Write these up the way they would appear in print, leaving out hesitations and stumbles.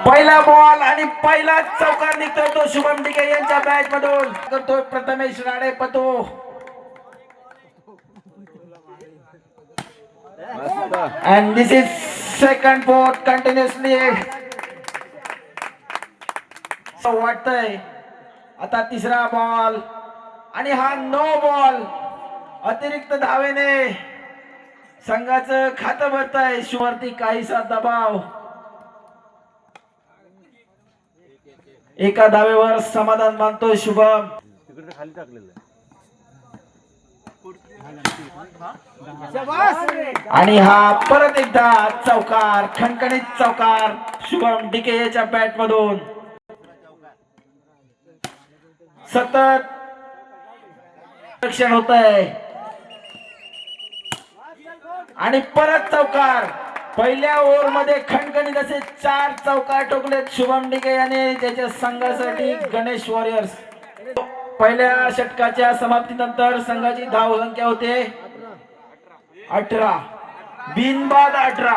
पहिला बॉल आणि पहिला चौकार निघतोय तो शुभम डिके यांच्या बॅट मधून करतोय प्रथमेश राणे पतो. And this is second ball continuously. वाटतंय आता तिसरा बॉल आणि हा नो बॉल. अतिरिक्त धावेने संघाचं खातं भरतंय. शुभवरती काहीसा दबाव. एका धावेवर समाधान मानतोय शुभम. खाली टाकलेलं आणि हा परत एकदा चौकार, खणखणीत चौकार शुभम डिके याच्या बॅट मधून. सतत रक्षण होत आहे आणि परत चौकार. पहिल्या ओव्हर मध्ये खणखणीत असे 4 चौकार ठोकलेत शुभम डिके याने त्याच्या संघासाठी गणेश वॉरियर्स. पहिल्या षटकाच्या समाप्तीनंतर संघाची धाव संख्या होते 18. बिनबाद 18.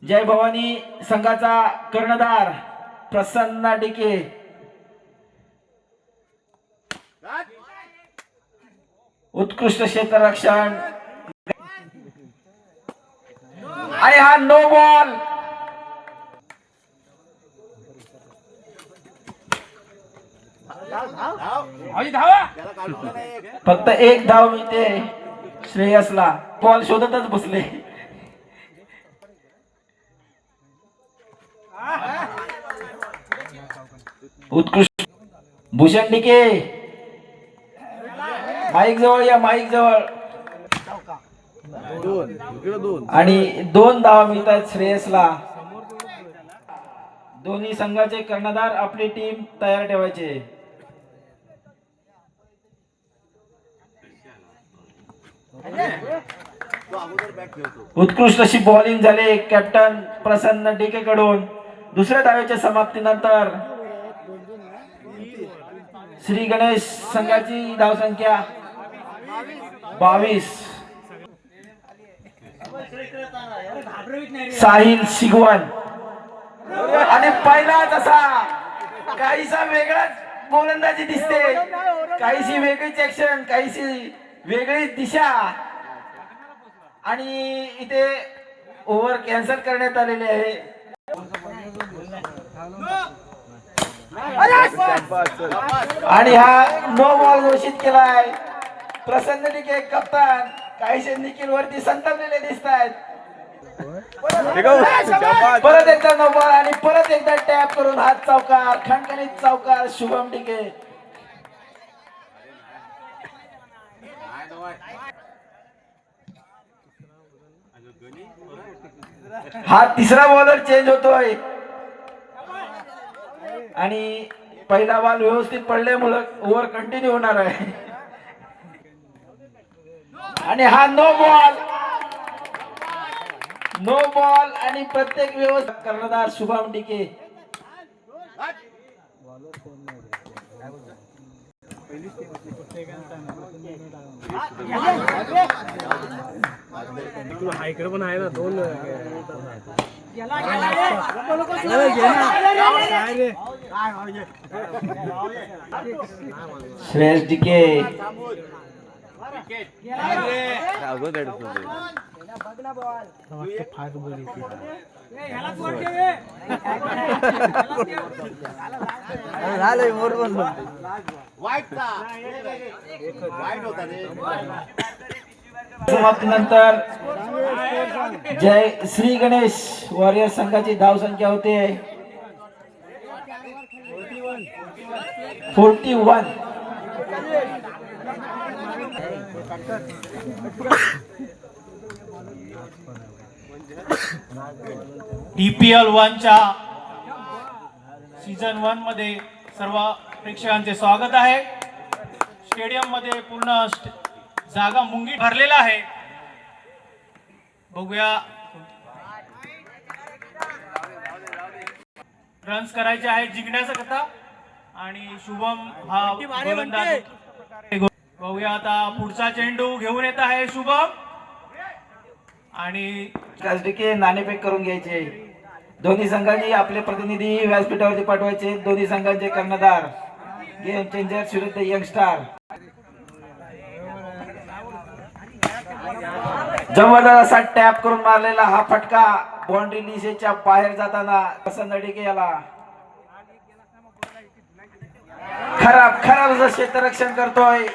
जय भवानी संघाचा कर्णधार प्रसन्न डिके. उत्कृष्ट क्षेत्ररक्षण आणि हा नो बॉल. फक्त एक धाव मिळते श्रेयसला. बॉल शोधतच बसले. उत्कृष्ट भूषण डिके माईक जवळ या, माईक जवळ. आणि 2 धावा मिळतात श्रेयसला. दोन्ही संघाचे कर्णधार आपली टीम तयार ठेवायचे. उत्कृष्ट अशी बॉलिंग झाली कॅप्टन प्रसन्न डिके कडून. दुसऱ्या धावेच्या समाप्तीनंतर श्री गणेश संघाची धावसंख्या 22. साहिल शिगवन आणि पहिलाच असा काहीसा वेगळाच गोलंदाजी दिसते. काहीशी वेगळीच ऍक्शन, काहीशी वेगळीच दिशा. आणि इथे ओव्हर कॅन्सल करण्यात आलेले आहे. आणि हा नो बॉल घोषित केलाय. प्रसन्न डिके कप्तान काहीशे निखिल वरती संतापलेले दिसत आहेत. परत एकदा नो बॉल आणि परत एकदा टॅप करून हात चौकार, खणखणीत चौकार शुभम डिके. हा तिसरा बॉलर चेंज होतोय आणि पहिला बॉल व्यवस्थित पडल्यामुळे ओव्हर कंटिन्यू होणार आहे. आणि हा नो बॉल, नो बॉल आणि प्रत्येक व्यवस्थित कर्णधार शुभम डिके. इकडे पण आहे ना 2. श्रेयस डिके समाप्तीनंतर जय श्री गणेश वॉरियर संघाची धाव संख्या होते 41. DPL 1च्या सीझन 1 मध्ये सर्व प्रेक्षकांचे स्वागत आहे. स्टेडियम मध्ये पूर्ण जागा मुंगी भरलेला आहे. बघूया रन्स करायचे आहेत जिंकण्याचा कथा आणि शुभम हा गोलंदाज बघूया आता पुढचा चेंडू घेऊन येत आहे शुभम आणि काजडीके नाणेफेक करून घ्यायचे. दोन्ही संघांनी आपले प्रतिनिधी व्यासपीठावरती पाठवायचे. दोन्ही संघांचे कर्णधार गेम चेंजर विरुद्ध यंगस्टार. जबरदस्त असा टॅप करून मारलेला हा फटका बाउंड्री दिशेच्या बाहेर जाताना प्रसन्न डिके याला खराब असं क्षेत्ररक्षण करतोय.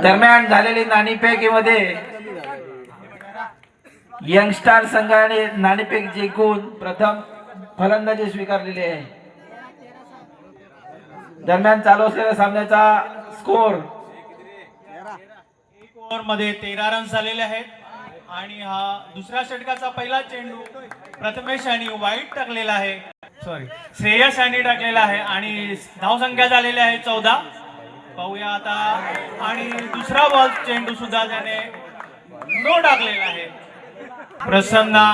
दरम्यान झालेली नाणेफेकीमध्ये यंगस्टार संघाने नाणेफेक जिंकून प्रथम फलंदाजी स्वीकारलेली आहे. दरम्यान चालू असलेल्या सामन्याचा स्कोर ओव्हर मध्ये 13 रन झालेले आहेत आणि हा दुसऱ्या षटकाचा पहिला चेंडू प्रथमेश यांनी वाईट टाकलेला आहे. श्रेयस यांनी टाकलेला आहे आणि धावसंख्या झालेली आहे 14. पाहूया आता आणि दुसरा बॉल चेंडू सुद्धा त्याने नो टाकलेला आहे. प्रसन्ना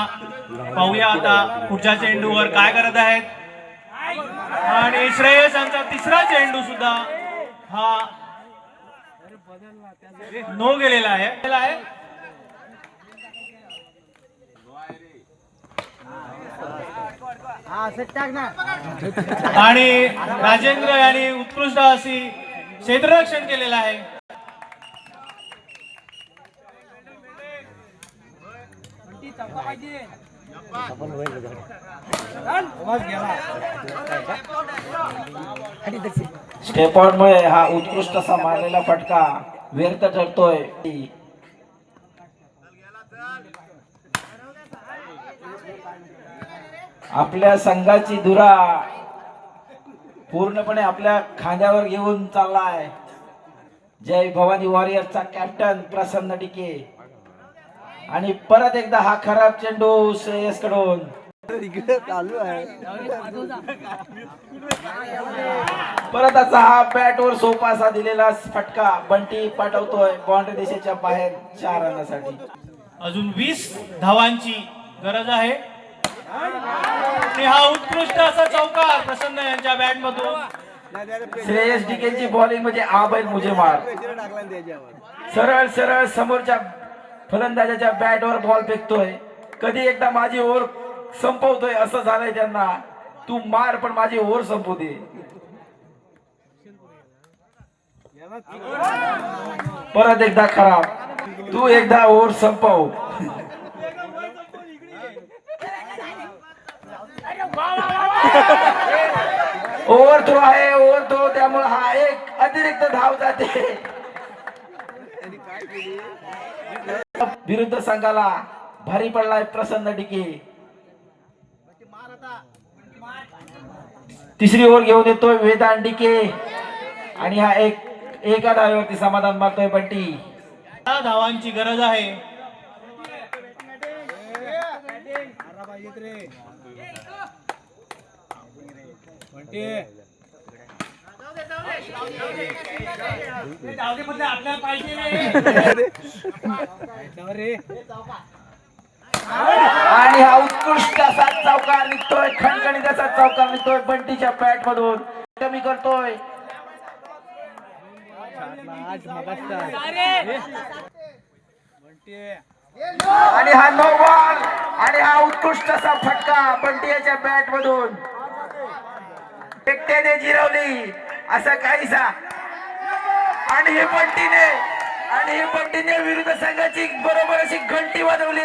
पाहूया आता पुढच्या चेंडूवर काय करत आहेत आणि श्रेयस यांचा तिसरा चेंडू सुद्धा हा नो गेलेला आहे. आणि राजेंद्र यांनी उत्कृष्ट अशी क्षेत्ररक्षण केलेलं आहे. स्टेप आउट मुळे हा उत्कृष्ट असा मारलेला फटका व्यर्थ ठरतोय. आपल्या संघाची धुरा पूर्णपणे आपल्या खांद्यावर घेऊन चाललाय जय भवानी वॉरियरचा कॅप्टन प्रसन्न डिके. आणि परत एकदा हा खराब चेंडू श्रेयस कडून. परत असा हा बॅटवर सोपा असा दिलेला फटका बंटी पाठवतोय बाउंड्री दिशेच्या बाहेर 4 रनासाठी. अजून 20 धावांची गरज आहे आणि हा उत्कृष्ट असा चौकार प्रसन्न यांच्या बॅट मधून. श्रेयस डिकेची बॉलिंग म्हणजे आ बैल मुझे मार. सरळ समोरच्या फलंदाजाच्या बॅटवर बॉल फेकतोय. कधी एकदा माझी ओव्हर संपवतोय असं झालंय त्यांना. तू मार पण माझी ओव्हर संपू दे. परत एकदा खराब. तू एकदा ओव्हर संपव. ओव्हर थ्रो आहे ओव्हर थ्रो त्यामुळे हा एक अतिरिक्त धाव जाते विरुद्ध संघाला. भारी पडलाय प्रसन्न डिके. तिसरी ओव्हर घेऊन येतोय वेदांत डिके आणि हा एका डावीवरती समाधान मारतोय बंटी. धावांची गरज आहे. आणि हा उत्कृष्ट असा चौकार निघतोय खणखणीत असा चौकार निघतोय बंटीच्या बॅट मधून. कमी करतोय आणि हा नो बॉल आणि हा उत्कृष्ट असा फटका बंटी याच्या बॅट मधून एकट्याने जिरवली असा काहीसा. आणि हे बंटीने विरुद्ध संघाची बरोबर अशी घंटी वाजवली.